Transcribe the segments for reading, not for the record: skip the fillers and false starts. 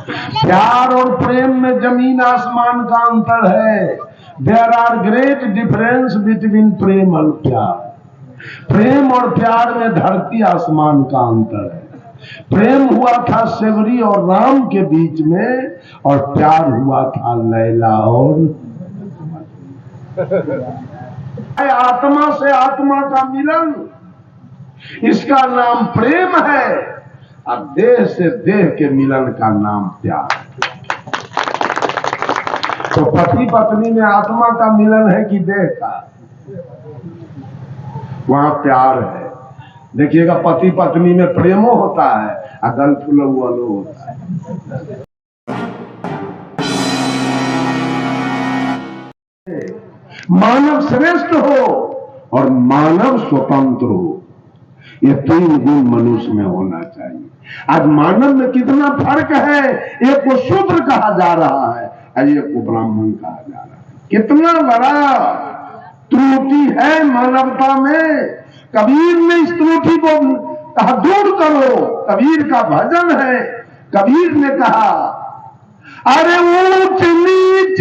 प्यार और प्रेम में जमीन आसमान का अंतर है। There are great difference between prem और प्यार। प्रेम और प्यार में धरती आसमान का अंतर है। प्रेम हुआ था सेवरी और राम के बीच में, और प्यार हुआ था लैला और आत्मा से आत्मा का मिलन, इसका नाम प्रेम है। अब देह से देह के मिलन का नाम प्यार। तो पति पत्नी में आत्मा का मिलन है कि देह का? वहां प्यार है। देखिएगा, पति पत्नी में प्रेमो होता है, अगल फुलो होता है। मानव श्रेष्ठ हो और मानव स्वतंत्र हो, ये तीन गुण मनुष्य में होना चाहिए। आज मानव में कितना फर्क है। एक को शूद्र कहा जा रहा है और एक को ब्राह्मण कहा जा रहा है। कितना बड़ा त्रुटि है मानवता में। कबीर ने इस त्रुटि को कहा दूर करो। कबीर का भजन है। कबीर ने कहा, अरे ऊंच नीच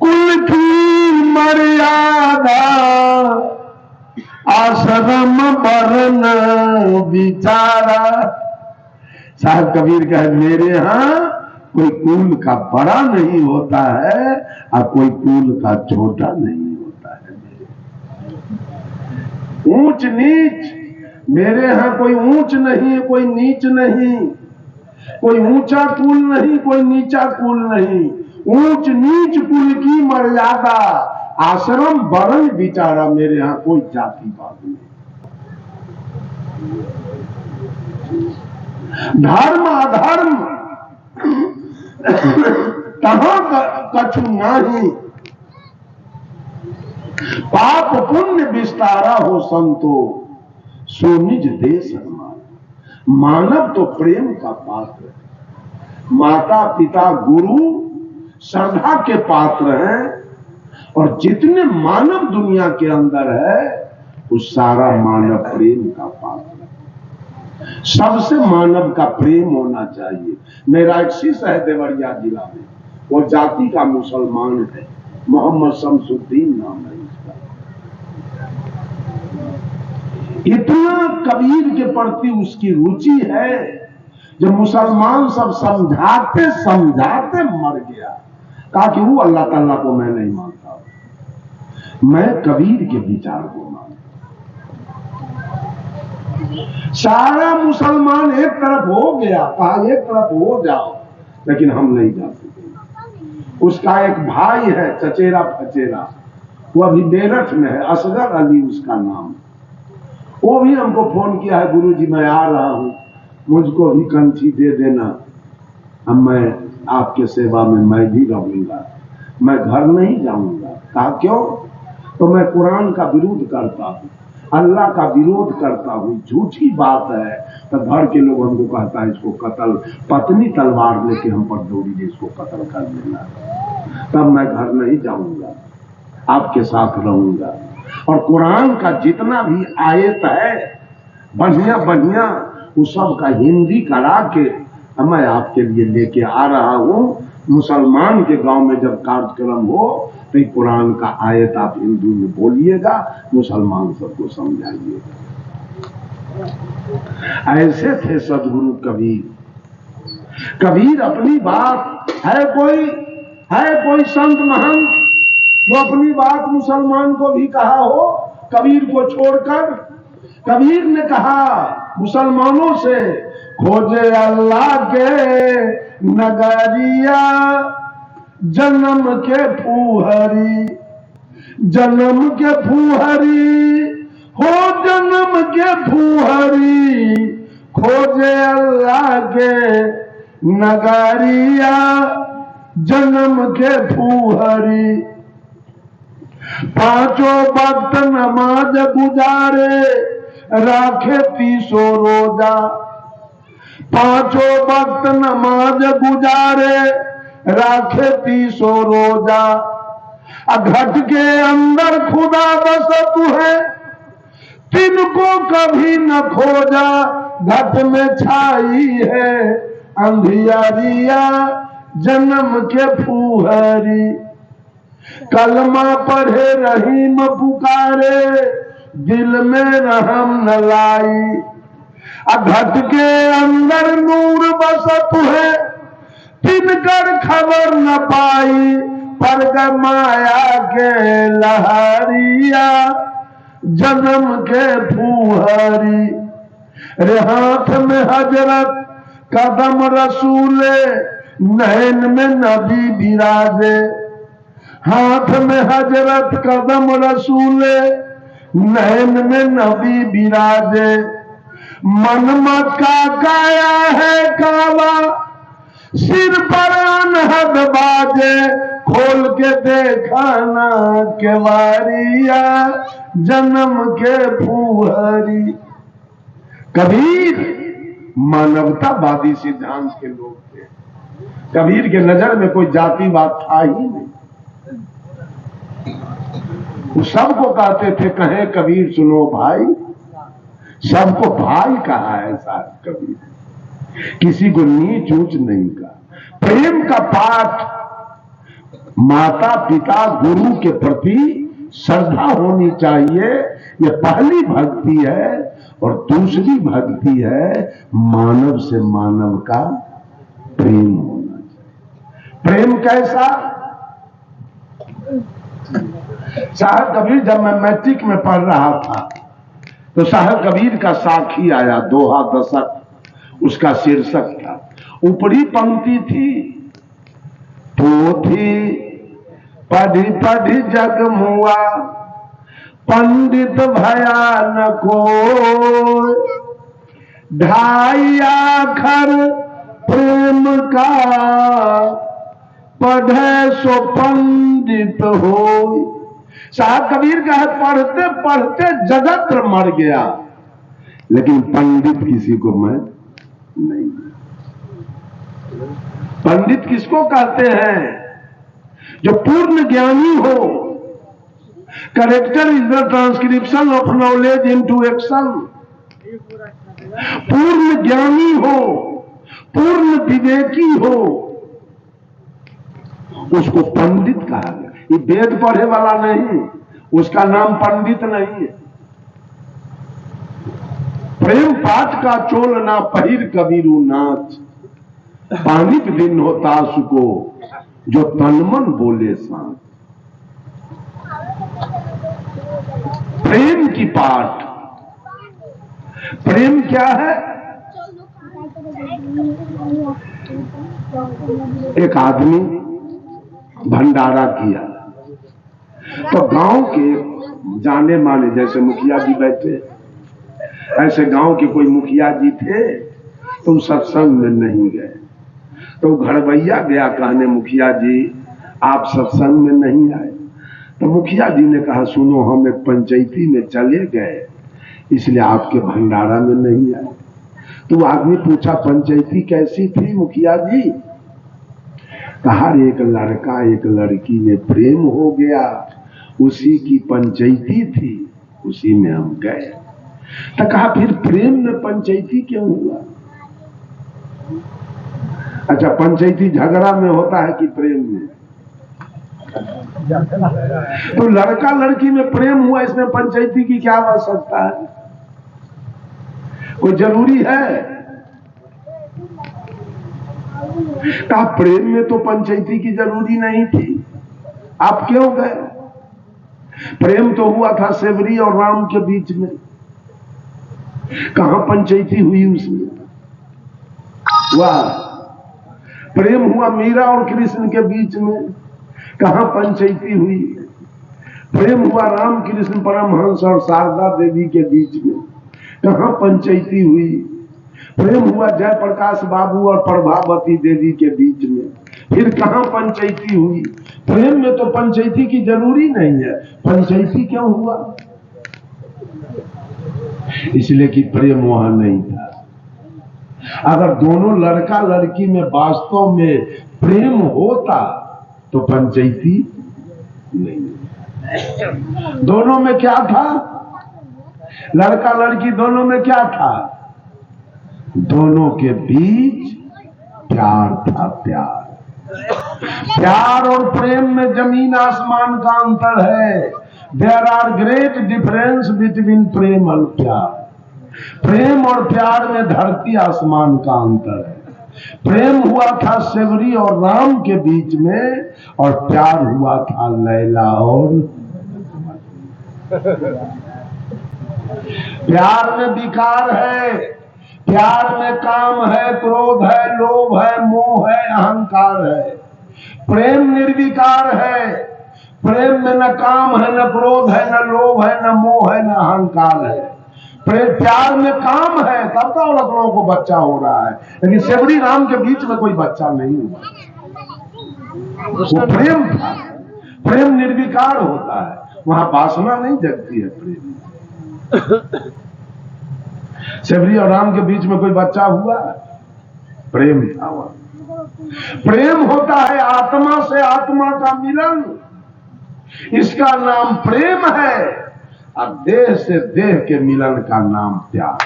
कुल की मर्यादा, आश्रम वर्ण विचारा। साहब कबीर कहे, मेरे यहां कोई कुल का बड़ा नहीं होता है और कोई कुल का छोटा नहीं होता है। ऊंच नीच मेरे यहां कोई ऊंच नहीं, कोई नीच नहीं, कोई ऊंचा कुल नहीं, कोई नीचा कुल नहीं। ऊंच नीच कुल की मर्यादा, आश्रम वर्ण विचारा, मेरे यहां कोई जाति बात नहीं। धर्म अधर्म कहां कछु नाही, पाप पुण्य विस्तारा हो संतो, सो निज देश हमारा। मानव तो प्रेम का पात्र है। माता पिता गुरु श्रद्धा के पात्र हैं, और जितने मानव दुनिया के अंदर है वो सारा मानव प्रेम का पात्र है। सबसे मानव का प्रेम होना चाहिए। मेरा एक शिष्य है देवरिया जिला में, वो जाति का मुसलमान है, मोहम्मद शमसुद्दीन नाम है इसका। इतना कबीर के प्रति उसकी रुचि है, जो मुसलमान सब समझाते समझाते मर गया। कहा कि वो अल्लाह ताला को मैं नहीं मानता, मैं कबीर के विचार को मानता। सारा मुसलमान एक तरफ हो गया, कहा एक तरफ हो जाओ, लेकिन हम नहीं जा सके। उसका एक भाई है चचेरा फचेरा, वो अभी मेरठ में है, असगर अली उसका नाम। वो भी हमको फोन किया है, गुरुजी मैं आ रहा हूं, मुझको भी कंठी दे देना, अब मैं आपके सेवा में मैं भी रहूंगा, मैं घर नहीं जाऊंगा। कहा क्यों? तो मैं कुरान का विरोध करता हूं, अल्लाह का विरोध करता हूं, झूठी बात है। तो घर के लोग हमको कहता है इसको कत्ल, पत्नी तलवार लेके हम पर दौड़ी दे, इसको कत्ल कर देना। तब मैं घर नहीं जाऊंगा, आपके साथ रहूंगा। और कुरान का जितना भी आयत है बढ़िया बढ़िया, वो सब का हिंदी करा के मैं आपके लिए लेके आ रहा हूं। मुसलमान के गांव में जब कार्यक्रम हो तो कुरान का आयत आप हिंदू में बोलिएगा, मुसलमान सबको समझाइएगा। ऐसे थे सदगुरु कबीर। कबीर अपनी बात है कोई संत महंत जो अपनी बात मुसलमान को भी कहा हो कबीर को छोड़कर? कबीर ने कहा मुसलमानों से, खोजे अल्लाह के नगरिया, जन्म के फूहरी, जन्म के फूहरी हो, जन्म के फूहरी, खोजे अल्लाह के नगरिया, जन्म के फूहरी। पांचों वक्त नमाज गुजारे, राखे 30 रोजा। पांचों वक्त नमाज गुजारे, राखे 30 रोजा। घट के अंदर खुदा बसत है, तिनको कभी न खोजा। घट में छाई है अंधियारिया जन्म के फूहरी, कलमा पढ़े रहीम पुकारे, दिल में रहम न लाई। घट के अंदर नूर बसत है, तिनकर खबर न पाई। पर माया के लहरिया जन्म के फूहरी, रे हाथ में हजरत कदम रसूले, नैन में नबी बिराजे। हाथ में हजरत कदम रसूले, नैन में नबी बिराजे। मनमत का काया है काला, सिर पर अनहद बाजे। खोल के देखा ना केवारिया जन्म के फूहरी। कबीर मानवतावादी सिद्धांत के लोग थे। कबीर के नजर में कोई जातिवाद था ही नहीं। वो सबको कहते थे, कहे कबीर सुनो भाई, सबको भाई कहा है साथ कबीर, किसी को नीच ऊंच नहीं कहा। प्रेम का पाठ माता पिता गुरु के प्रति श्रद्धा होनी चाहिए, यह पहली भक्ति है। और दूसरी भक्ति है मानव से मानव का प्रेम होना चाहिए। प्रेम कैसा? साहब कबीर, जब मैं मैट्रिक में पढ़ रहा था तो साहब कबीर का साखी आया, दोहा दशक उसका शीर्षक था। ऊपरी पंक्ति थी, पोथी पढ़ी पढ़ी जग मुआ, पंडित भया न कोई। ढाई आखर प्रेम का, पढ़े सो पंडित हो। साहब कबीर का है, पढ़ते पढ़ते जगत मर गया, लेकिन पंडित किसी को मैं नहीं। पंडित किसको कहते हैं? जो पूर्ण ज्ञानी हो। Character is the transcription of knowledge into action. पूर्ण ज्ञानी हो, पूर्ण विवेकी हो, उसको पंडित कहा गया। ये वेद पढ़े वाला नहीं, उसका नाम पंडित नहीं है। प्रेम पाठ का चोल ना पहिर कबीरू नाच, पानिक दिन होता सुको, जो तनमन बोले सांस। प्रेम की पाठ। प्रेम क्या है? एक आदमी भंडारा किया तो गांव के जाने माने, जैसे मुखिया जी बैठे, ऐसे गांव के कोई मुखिया जी थे, तो सत्संग में नहीं गए। तो घरवैया गया कहने, मुखिया जी आप सत्संग में नहीं आए। तो मुखिया जी ने कहा, सुनो हम एक पंचायती में चले गए, इसलिए आपके भंडारा में नहीं आए। तो आदमी पूछा, पंचायती कैसी थी मुखिया जी? कहा, एक लड़का एक लड़की में प्रेम हो गया, उसी की पंचायती थी, उसी में हम गए। तो कहा, फिर प्रेम में पंचायती क्यों हुआ? अच्छा, पंचायती झगड़ा में होता है कि प्रेम में? तो लड़का लड़की में प्रेम हुआ, इसमें पंचायती की क्या आवश्यकता है? कोई जरूरी है? कहा, प्रेम में तो पंचायती की जरूरी नहीं थी, आप क्यों गए? प्रेम तो हुआ था सेवरी और राम के बीच में, कहां पंचायती हुई उसमें? वाह! प्रेम हुआ मीरा और कृष्ण के बीच में, कहां पंचायती हुई? प्रेम हुआ राम कृष्ण परमहंस और शारदा देवी के बीच में, कहां पंचायती हुई? प्रेम हुआ जयप्रकाश बाबू और प्रभावती देवी के बीच में, फिर कहां पंचायती हुई? प्रेम में तो पंचायती की जरूरी नहीं है, पंचायती क्यों हुआ? इसलिए कि प्रेम वहां नहीं था। अगर दोनों लड़का लड़की में वास्तव में प्रेम होता तो पंचायती नहीं। दोनों में क्या था? लड़का लड़की दोनों में क्या था? दोनों के बीच प्यार था, प्यार। प्यार और प्रेम में जमीन आसमान का अंतर है। There are great difference between prem और प्यार। प्रेम और प्यार में धरती आसमान का अंतर है। प्रेम हुआ था सेवरी और राम के बीच में, और प्यार हुआ था लैला और प्यार में विकार है, प्यार में काम है, क्रोध है, लोभ है, मोह है, अहंकार है। प्रेम निर्विकार है, प्रेम में न काम है, न क्रोध है, न लोभ है, न मोह है, न अहंकार है। प्यार में काम है, तब तो लखनऊ को बच्चा हो रहा है, लेकिन सेवरी राम के बीच में कोई बच्चा नहीं हुआ। वो प्रेम था। प्रेम निर्विकार होता है, वहां वासना नहीं जगती है। प्रेम सेवरी और राम के बीच में कोई बच्चा हुआ, प्रेम था वहां। प्रेम होता है आत्मा से आत्मा का मिलन, इसका नाम प्रेम है। और देह से देह के मिलन का नाम प्यार।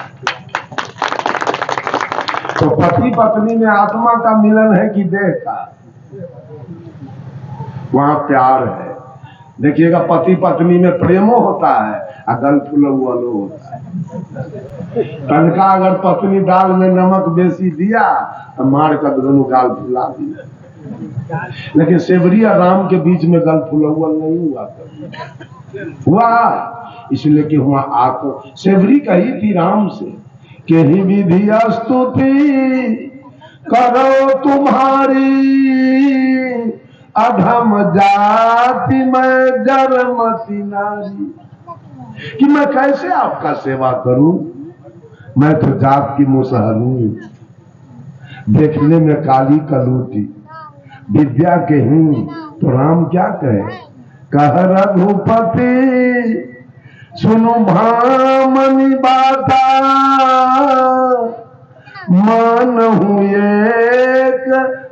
तो पति पत्नी में आत्मा का मिलन है कि देह का? वहां प्यार है। देखिएगा, पति पत्नी में प्रेमो होता है और गल फुलौलो होता है। तनका अगर पत्नी दाल में नमक बेसी दिया तो मार कर दोनों गाल फुला दिया। लेकिन सेवरी और राम के बीच में गल फुलौल नहीं हुआ। हुआ इसलिए कि हुआ आत्मा। सेवरी कही थी राम से कि ही विधि स्तुति करो तुम्हारी, अधम जाति में जरमती नारी। कि मैं कैसे आपका सेवा करूं, मैं तो जात की मुसहरी, देखने में काली कलूटी, विद्या के हूं। तो राम क्या कहे? कह रघुपति सुनो भामनी बाता, मान हूं एक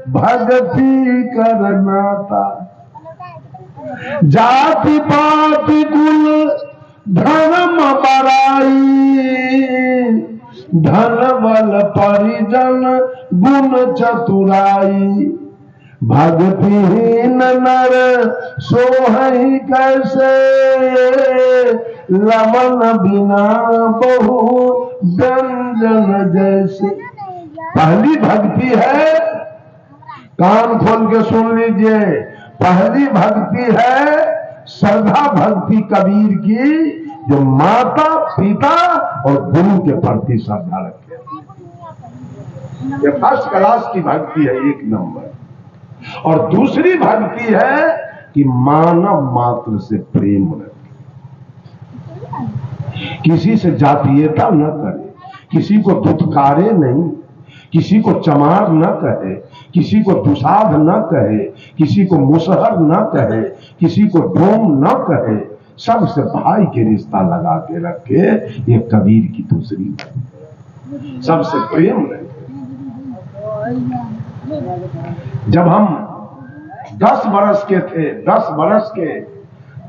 भगति करनाता। जाति पाति कुल धर्म बराई, धन बल परिजन गुण चतुराई। भक्तिहीन नर सोहई कैसे, लवन बिना बहु व्यंजन जैसे। पहली भक्ति है, कान खोल के सुन लीजिए, पहली भक्ति है श्रद्धा भक्ति कबीर की, जो माता पिता और गुरु के प्रति श्रद्धा रखे। ये फर्स्ट क्लास की भक्ति है, एक नंबर। और दूसरी भक्ति है कि मानव मात्र से प्रेम रखे, किसी से जातीयता न करे, किसी को दुत्कारे नहीं, किसी को चमार न कहे, किसी को दुसाध न कहे, किसी को मुसहर न कहे, किसी को डोम न कहे, सबसे भाई के रिश्ता लगा के रखे। ये कबीर की दूसरी भक्ति, सबसे प्रेम रखे। जब हम 10 बरस के थे, 10 बरस के,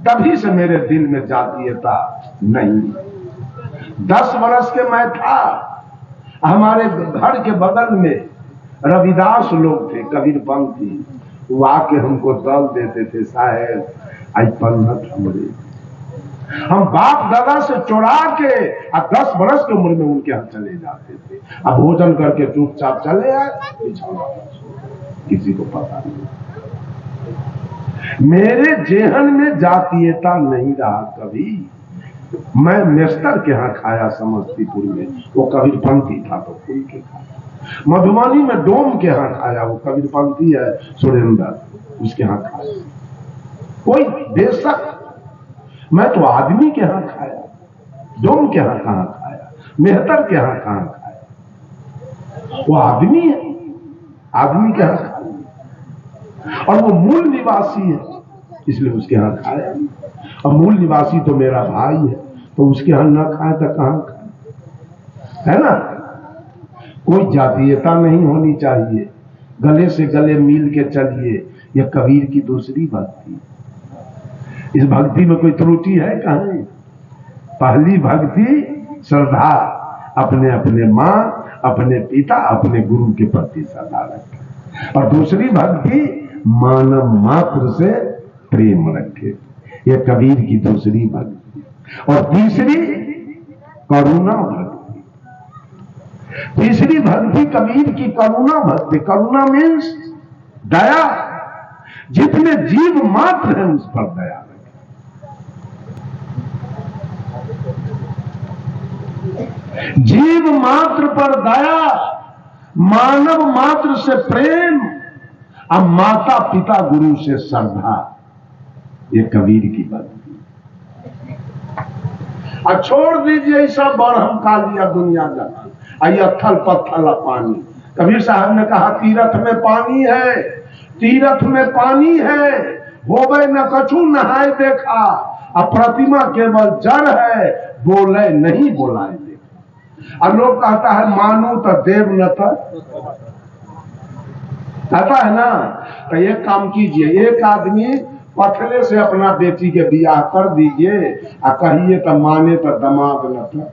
तभी से मेरे दिल में जातीयता नहीं। 10 बरस के मैं था, हमारे घर के बगल में रविदास लोग थे, कबीरपंथी। वो आके हमको दल देते थे, साहेब आज पन्नत हमरे। हम बाप दादा से चुरा के 10 बरस की उम्र में उनके यहाँ चले जाते थे। अब भोजन करके चुपचाप चले आए, किसी को पता नहीं। मेरे जेहन में जातीयता नहीं रहा कभी। मैं नेस्तर के यहाँ खाया समस्तीपुर में, वो कबीरपंथी था तो खुल के खाया। मधुबनी में डोम के यहाँ खाया, वो कबीरपंथी है सुरेंद्र, उसके यहाँ खाया। कोई बेशक मैं तो आदमी के यहाँ खाया, डोम के यहाँ कहाँ खाया, मेहतर के यहाँ कहाँ खाया। वो आदमी है, आदमी के यहाँ खाया, और वो मूल निवासी है, इसलिए उसके यहाँ खाया। और मूल निवासी तो मेरा भाई है, तो उसके यहाँ ना खाए तो कहाँ खाए, है ना। कोई जातीयता नहीं होनी चाहिए, गले से गले मिल के चलिए। यह कबीर की दूसरी भक्ति। इस भक्ति में कोई त्रुटि है कहाँ? पहली भक्ति श्रद्धा, अपने अपने माँ, अपने पिता, अपने गुरु के प्रति श्रद्धा रखें। और दूसरी भक्ति मानव मात्र से प्रेम रखे, ये कबीर की दूसरी भक्ति। और तीसरी करुणा भक्ति। तीसरी भक्ति कबीर की करुणा भक्ति। करुणा मीन्स दया, जितने जीव मात्र हैं उस पर दया रखें। जीव मात्र पर दया, मानव मात्र से प्रेम, अब माता पिता गुरु से श्रद्धा, ये कबीर की बात। और छोड़ दीजिए सब बरहम खा लिया दुनिया जहां, आइए अथल पत्थल पानी। कबीर साहब ने कहा तीरथ में पानी है, तीरथ में पानी है, होवे न कछु नहाए देखा, अप्रतिमा केवल जड़ है, बोले नहीं बोलाए देखा। और लोग कहता है मानो तो देव न था, कहता है ना। तो एक काम कीजिए, एक आदमी पथले से अपना बेटी के बियाह कर दीजिए, और कहिए तो माने तो दमाद न था,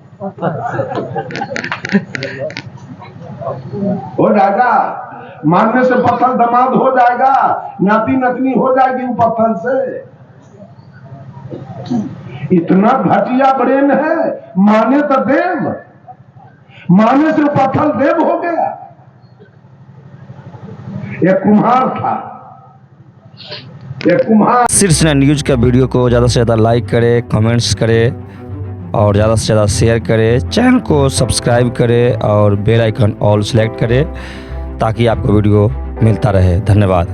हो जाएगा। मानने से पत्थर दमाद हो जाएगा, नाती नतनी हो जाएगी वो पत्थर से। इतना घटिया ब्रेन है, माने तो देव, माने से पत्थर देव हो गया। एक कुम्हार था, एक कुम्हार। शीर्ष न्यूज का वीडियो को ज़्यादा से ज़्यादा लाइक करें, कमेंट्स करें और ज़्यादा से ज़्यादा शेयर करें। चैनल को सब्सक्राइब करें और बेल आइकन ऑल सेलेक्ट करें ताकि आपको वीडियो मिलता रहे। धन्यवाद।